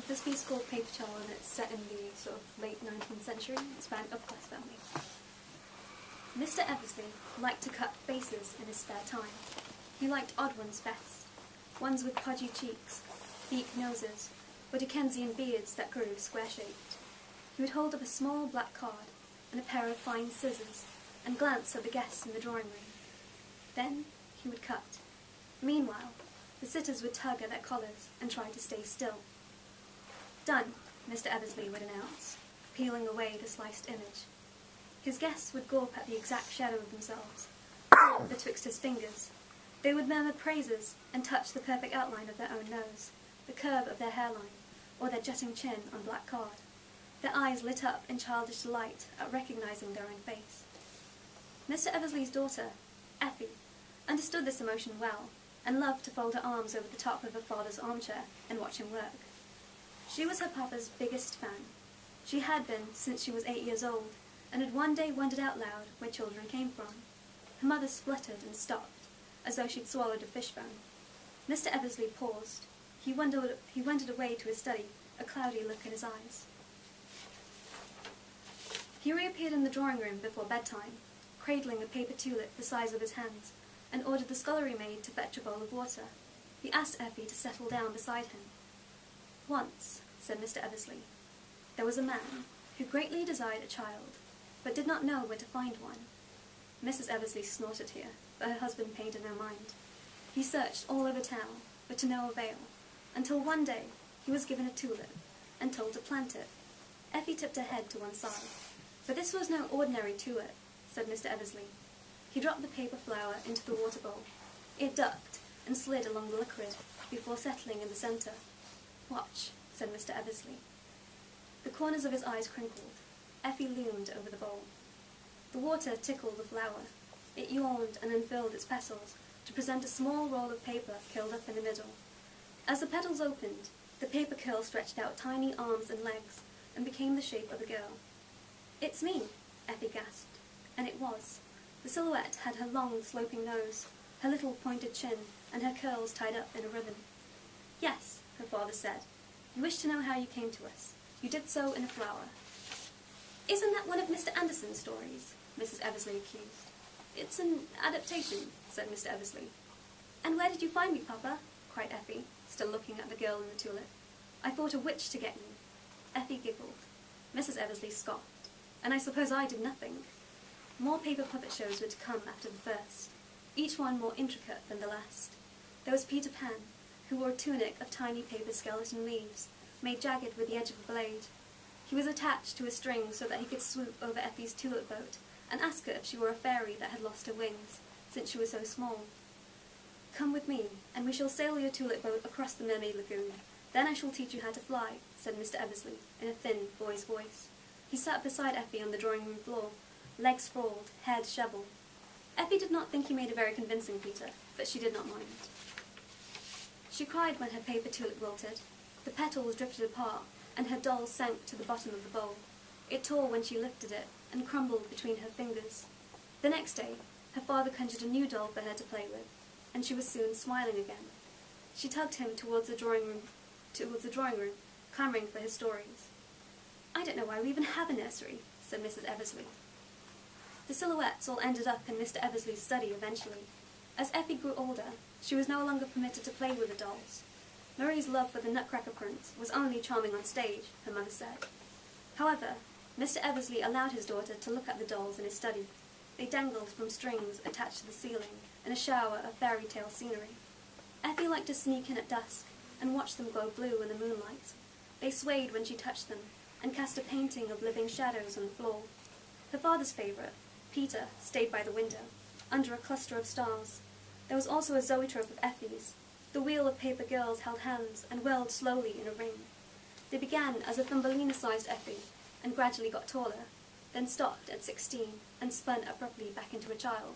This piece called Paper Towel, and it's set in the sort of late 19th century. It's by an upper-class family. Mr. Eversley liked to cut faces in his spare time. He liked odd ones best, ones with pudgy cheeks, beak noses, or Dickensian beards that grew square-shaped. He would hold up a small black card and a pair of fine scissors and glance at the guests in the drawing room. Then he would cut. Meanwhile, the sitters would tug at their collars and try to stay still. "Done," Mr. Eversley would announce, peeling away the sliced image. His guests would gawp at the exact shadow of themselves, betwixt his fingers. They would murmur praises and touch the perfect outline of their own nose, the curve of their hairline, or their jutting chin on black card. Their eyes lit up in childish delight at recognizing their own face. Mr. Eversley's daughter, Effie, understood this emotion well, and loved to fold her arms over the top of her father's armchair and watch him work. She was her papa's biggest fan. She had been since she was 8 years old, and had one day wondered out loud where children came from. Her mother spluttered and stopped, as though she'd swallowed a fishbone. Mr. Eversley paused. He wended away to his study, a cloudy look in his eyes. He reappeared in the drawing room before bedtime, cradling a paper tulip the size of his hands, and ordered the scullery maid to fetch a bowl of water. He asked Effie to settle down beside him. "Once," said Mr. Eversley, "there was a man who greatly desired a child, but did not know where to find one." Mrs. Eversley snorted here, but her husband paid her no mind. He searched all over town, but to no avail, until one day he was given a tulip and told to plant it. Effie tipped her head to one side. "But this was no ordinary tulip," said Mr. Eversley. He dropped the paper flower into the water bowl. It ducked and slid along the liquid before settling in the centre. "Watch," said Mr. Eversley. The corners of his eyes crinkled. Effie loomed over the bowl. The water tickled the flower. It yawned and unfurled its petals to present a small roll of paper curled up in the middle. As the petals opened, the paper curl stretched out tiny arms and legs and became the shape of a girl. "It's me," Effie gasped. And it was. The silhouette had her long, sloping nose, her little pointed chin, and her curls tied up in a ribbon. "Yes," her father said. "You wish to know how you came to us. You did so in a flower." "Isn't that one of Mr. Anderson's stories?" Mrs. Eversley accused. "It's an adaptation," said Mr. Eversley. "And where did you find me, Papa?" cried Effie, still looking at the girl in the tulip. "I fought a witch to get you." Effie giggled. Mrs. Eversley scoffed. "And I suppose I did nothing." More paper puppet shows were to come after the first, each one more intricate than the last. There was Peter Pan, who wore a tunic of tiny paper skeleton leaves, made jagged with the edge of a blade. He was attached to a string so that he could swoop over Effie's tulip boat and ask her if she were a fairy that had lost her wings, since she was so small. "Come with me, and we shall sail your tulip boat across the mermaid lagoon. Then I shall teach you how to fly," said Mr. Eversley, in a thin boy's voice. He sat beside Effie on the drawing-room floor, legs sprawled, hair dishevelled. Effie did not think he made a very convincing Peter, but she did not mind. She cried when her paper tulip wilted. The petals drifted apart, and her doll sank to the bottom of the bowl. It tore when she lifted it, and crumbled between her fingers. The next day, her father conjured a new doll for her to play with, and she was soon smiling again. She tugged him towards the drawing room, clamouring for his stories. "I don't know why we even have a nursery," said Mrs. Eversley. The silhouettes all ended up in Mr. Eversley's study eventually. As Effie grew older, she was no longer permitted to play with the dolls. Marie's love for the Nutcracker Prince was only charming on stage, her mother said. However, Mr. Eversley allowed his daughter to look at the dolls in his study. They dangled from strings attached to the ceiling in a shower of fairy tale scenery. Effie liked to sneak in at dusk and watch them glow blue in the moonlight. They swayed when she touched them and cast a painting of living shadows on the floor. Her father's favourite, Peter, stayed by the window, under a cluster of stars. There was also a zoetrope of Effie's. The wheel of paper girls held hands and whirled slowly in a ring. They began as a Thumbelina-sized Effie and gradually got taller, then stopped at 16 and spun abruptly back into a child.